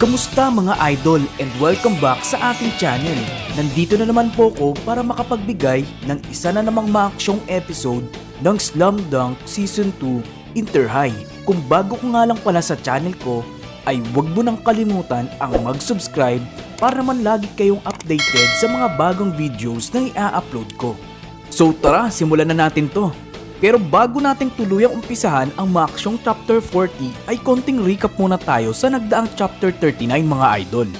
Kamusta mga idol and welcome back sa ating channel. Nandito na naman po ko para makapagbigay ng isa na namang maaksyong episode ng Slam Dunk Season 2 Inter High. Kung bago ko nga lang pala sa channel ko, ay huwag mo nang kalimutan ang mag-subscribe para naman lagi kayong updated sa mga bagong videos na i-upload ko. So tara, simulan na natin to. Pero bago nating tuluyang umpisahan ang maaksyong Chapter 40 ay konting recap muna tayo sa nagdaang Chapter 39 mga idol.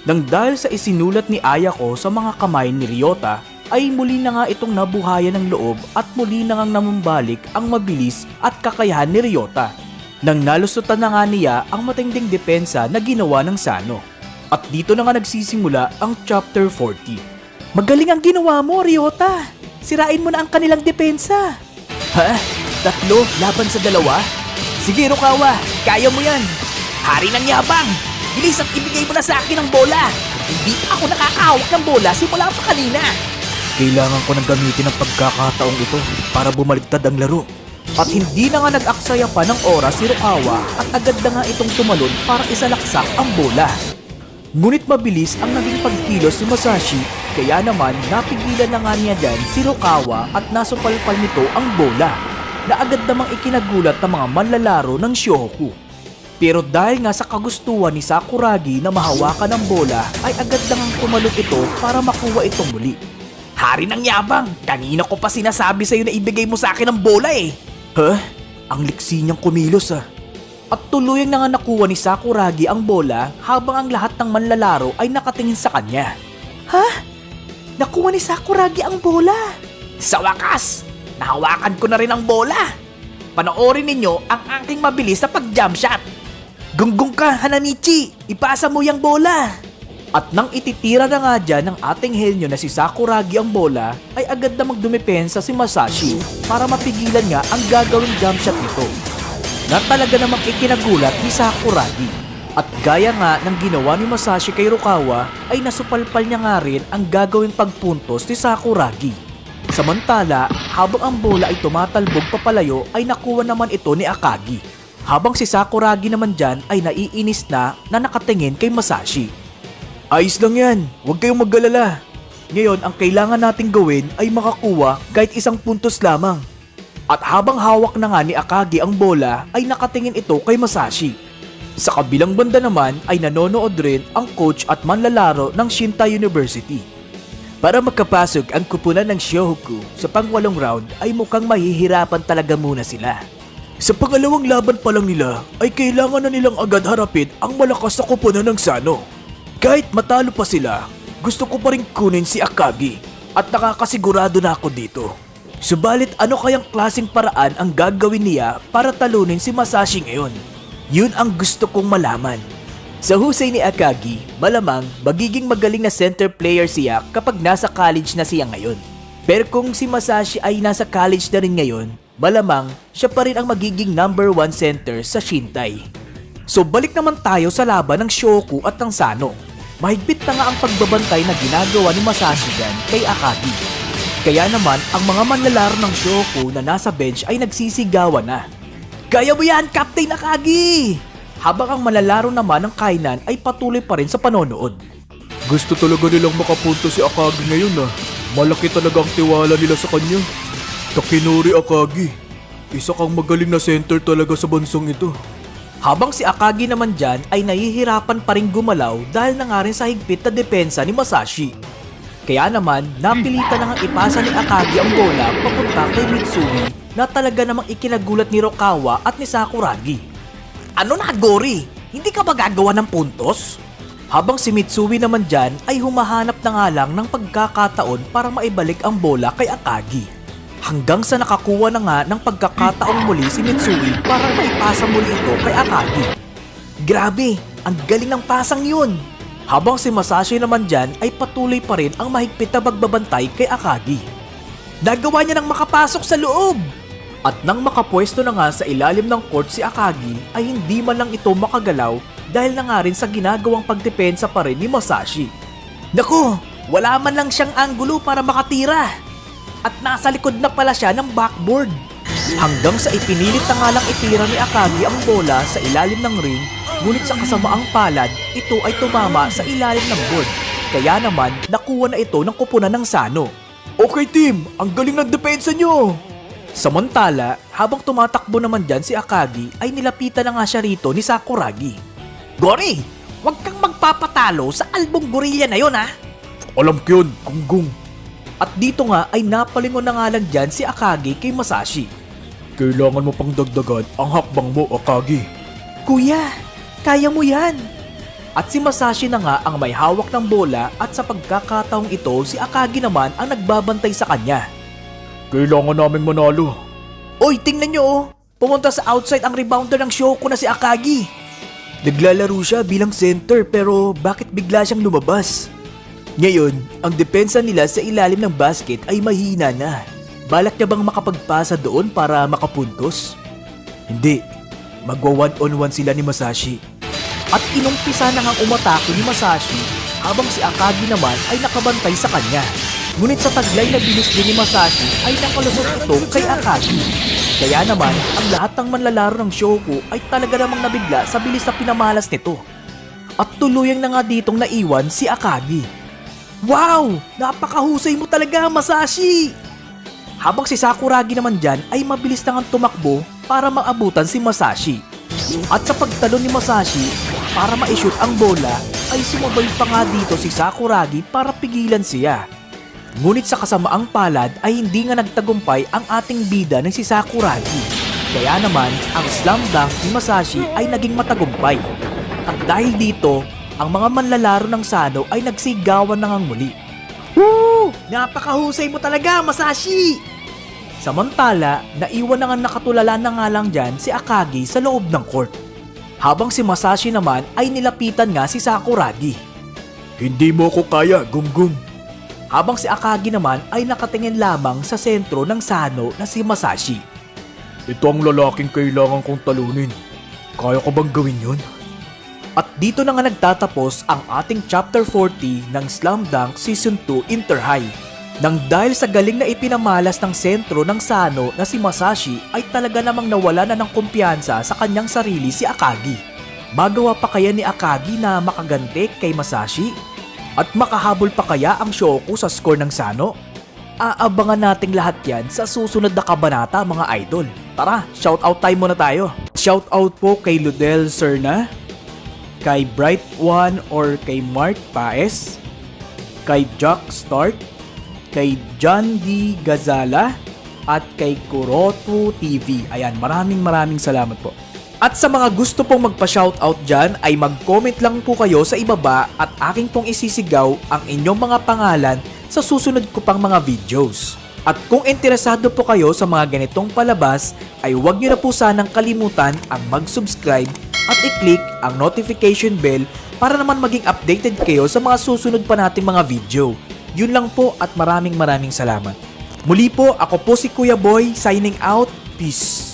Nang dahil sa isinulat ni Ayako sa mga kamay ni Ryota ay muli na nga itong nabuhayan ng loob at muli na ngang namumbalik ang mabilis at kakayahan ni Ryota. Nang nalusutan na nga niya ang matinding depensa na ginawa ng Sano. At dito na nga nagsisimula ang Chapter 40. Magaling ang ginawa mo, Ryota! Sirain mo na ang kanilang depensa! Ha? 3 laban sa 2? Sige, Rukawa, kaya mo yan. Hari ng yabang, bilis at ibigay mo na sa akin ang bola. Hindi ako nakakahawak ng bola simula pa kanina. Kailangan ko nang gamitin ang pagkakataong ito para bumaliktad ang laro. At hindi na nga nag-aksaya pa ng oras si Rukawa at agad na nga itong tumalon para isalaksak ang bola. Ngunit mabilis ang naging pagkilos ni Masashi, kaya naman napigilan na nga niya dyan si Rukawa at nasupalpal nito ang bola na agad namang ikinagulat ng mga manlalaro ng Shohoku. Pero dahil nga sa kagustuhan ni Sakuragi na mahawakan ang bola ay agad namang tumalon ito para makuha ito muli. Hari ng yabang, kanina ko pa sinasabi sa'yo na ibigay mo sa akin ang bola eh. Huh? Ang liksi niyang kumilos ah. At tuluyang na nga nakuha ni Sakuragi ang bola habang ang lahat ng manlalaro ay nakatingin sa kanya. Ha? Nakuha ni Sakuragi ang bola? Sa wakas, nahawakan ko na rin ang bola. Panoorin ninyo ang aking mabilis na pag-jump shot. Gunggong ka, Hanamichi! Ipasa mo yung bola! At nang ititira na nga dyan ng ating henyo na si Sakuragi ang bola, ay agad na magdumepensa si Masashi para mapigilan nga ang gagawing jump shot nito. Na talaga namang ikinagulat ni Sakuragi. At gaya nga ng ginawa ni Masashi kay Rukawa ay nasupalpal niya nga rin ang gagawing pagpuntos ni Sakuragi. Samantala, habang ang bola ay tumatalbog papalayo ay nakuha naman ito ni Akagi. Habang si Sakuragi naman dyan ay naiinis na nakatingin kay Masashi. Ayos lang yan, huwag kayong mag-alala. Ngayon ang kailangan nating gawin ay makakuha kahit 1 puntos lamang. At habang hawak na nga ni Akagi ang bola ay nakatingin ito kay Masashi. Sa kabilang banda naman ay nanonood rin ang coach at manlalaro ng Shinta University. Para makapasok ang kupunan ng Shohoku sa pang-8 round ay mukhang mahihirapan talaga muna sila. Sa pangalawang laban pa lang nila ay kailangan na nilang agad harapin ang malakas na kupunan ng Sano. Kahit matalo pa sila, gusto ko pa rin kunin si Akagi at nakakasigurado na ako dito. Subalit ano kayang klaseng paraan ang gagawin niya para talunin si Masashi ngayon? Yun ang gusto kong malaman. Sa husay ni Akagi, malamang magiging magaling na center player siya kapag nasa college na siya ngayon. Pero kung si Masashi ay nasa college na rin ngayon, malamang siya pa rin ang magiging number 1 center sa Shintai. So balik naman tayo sa laban ng Shohoku at ng Sano. Mahigpit na nga ang pagbabantay na ginagawa ni Masashi dyan kay Akagi. Kaya naman ang mga manlalaro ng Shohoku na nasa bench ay nagsisigawan na. Kaya mo yan, Captain Akagi! Habang ang manlalaro naman ng kainan ay patuloy pa rin sa panonood. Gusto talaga nilang makapunto si Akagi ngayon ah. Malaki talaga ang tiwala nila sa kanya. Takinori Akagi, isa kang magaling na center talaga sa bansang ito. Habang si Akagi naman dyan ay nahihirapan pa rin gumalaw dahil na nga rin sa higpit na depensa ni Masashi. Kaya naman, napilitan na nga ipasa ni Akagi ang bola papunta kay Mitsui na talaga namang ikinagulat ni Rukawa at ni Sakuragi. Ano na, Gori? Hindi ka ba gagawa ng puntos? Habang si Mitsui naman dyan ay humahanap na nga lang ng pagkakataon para maibalik ang bola kay Akagi. Hanggang sa nakakuha na nga ng pagkakataong muli si Mitsui para maipasa muli ito kay Akagi. Grabe, ang galing ng pasang yun! Habang si Masashi naman dyan ay patuloy pa rin ang mahigpit na pagbabantay kay Akagi. Nagawa niya nang makapasok sa loob! At nang makapwesto na nga sa ilalim ng court si Akagi ay hindi man lang ito makagalaw dahil na nga rin sa ginagawang pagdepensa pa rin ni Masashi. Naku, wala man lang siyang anggulo para makatira! At nasa likod na pala siya ng backboard. Hanggang sa ipinilit na nga lang itira ni Akagi ang bola sa ilalim ng ring, ngunit sa kasamaang palad, ito ay tumama sa ilalim ng board. Kaya naman, nakuha na ito ng kupunan ng Sano. Okay team, ang galing ng depensa nyo! Samantala, habang tumatakbo naman dyan si Akagi ay nilapitan na nga siya rito ni Sakuragi. Gori, huwag kang magpapatalo sa albong gorilla na yon ha! Alam ko yun, Gunggong. At dito nga ay napalingon na nga lang dyan si Akagi kay Masashi. Kailangan mo pang dagdagan ang hakbang mo, Akagi. Kuya, kaya mo yan! At si Masashi na nga ang may hawak ng bola at sa pagkakataong ito si Akagi naman ang nagbabantay sa kanya. Kailangan naming manalo. Oy, tingnan nyo oh! Pumunta sa outside ang rebounder ng Shoko na si Akagi. Naglalaro siya bilang center pero bakit bigla siyang lumabas? Ngayon, ang depensa nila sa ilalim ng basket ay mahina na. Balak niya bang makapagpasa doon para makapuntos? Hindi. Magwa 1-on-1 sila ni Masashi. At inumpisa na ngang umatake ni Masashi habang si Akagi naman ay nakabantay sa kanya. Ngunit sa taglay na bilis din ni Masashi ay nakalusot ito kay Akagi. Kaya naman, ang lahat ng manlalaro ng Shoko ay talaga namang nabigla sa bilis na pinamalas nito. At tuluyang na nga ditong naiwan si Akagi. Wow! Napakahusay mo talaga, Masashi! Habang si Sakuragi naman dyan ay mabilis na nga tumakbo para maabutan si Masashi. At sa pagtalon ni Masashi, para ma-shoot ang bola, ay sumabay pa nga dito si Sakuragi para pigilan siya. Ngunit sa kasamaang palad ay hindi nga nagtagumpay ang ating bida ng si Sakuragi. Kaya naman, ang slam dunk ni Masashi ay naging matagumpay. At dahil dito, ang mga manlalaro ng Sano ay nagsigawan na ngang muli. Woo! Napakahusay mo talaga, Masashi! Samantala, naiwan na nga nakatulala na nga lang dyan si Akagi sa loob ng court. Habang si Masashi naman ay nilapitan nga si Sakuragi. Hindi mo ko kaya, Gunggong. Habang si Akagi naman ay nakatingin lamang sa sentro ng Sano na si Masashi. Ito ang lalaking kailangan kong talunin. Kaya ko bang gawin yun? At dito na nga nagtatapos ang ating Chapter 40 ng Slam Dunk Season 2 Inter High. Nang dahil sa galing na ipinamalas ng sentro ng Sano na si Masashi ay talaga namang nawala na ng kumpiyansa sa kanyang sarili si Akagi. Magawa pa kaya ni Akagi na makaganti kay Masashi? At makahabol pa kaya ang Shoko sa score ng Sano? Aabangan nating lahat yan sa susunod na kabanata mga idol. Tara, shoutout time muna tayo. Shoutout po kay Ludel Serna, kay Bright One or kay Mark Paes, kay Jack Start, kay John D. Gazala, at kay Kuroto TV. Ayan, maraming salamat po. At sa mga gusto pong magpa-shoutout dyan ay mag-comment lang po kayo sa ibaba at aking pong isisigaw ang inyong mga pangalan sa susunod ko pang mga videos. At kung interesado po kayo sa mga ganitong palabas ay huwag nyo na po sanang kalimutan ang mag-subscribe at i-click ang notification bell para naman maging updated kayo sa mga susunod pa nating mga video. Yun lang po at maraming salamat. Muli po, ako po si Kuya Boy, signing out. Peace!